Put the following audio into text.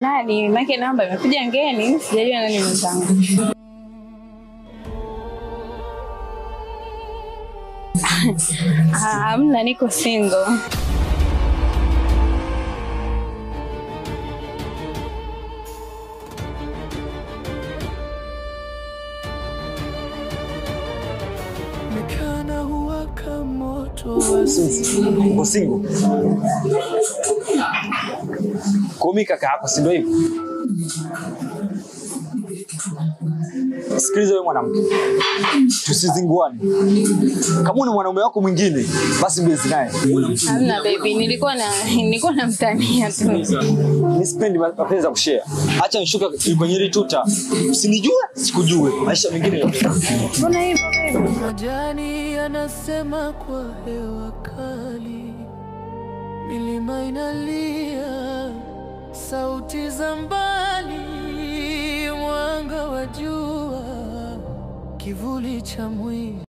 Nani? Maana namba imekuja ngeni, sijajua nani mwenzangu. Hamna, niko single. Mekana huwaka moto wa single. Komi kaka hapa si ndio hivyo? Sikiliza wewe mwanamke. Tusizinguane. Kama una mwanaume wako mwingine, basi mbezi naye. Hamna baby, nilikuwa na mtania tu. Nisipendi mapenzi ya kushare. Acha nishuke kwenye ile tuta. Usinijue, sikujue. Maisha mengine yote. Mbona hivyo baby? Majani yanasema kwa hewa kali, milima inalia, sauti za mbali, mwanga wa jua, kivuli cha mwili.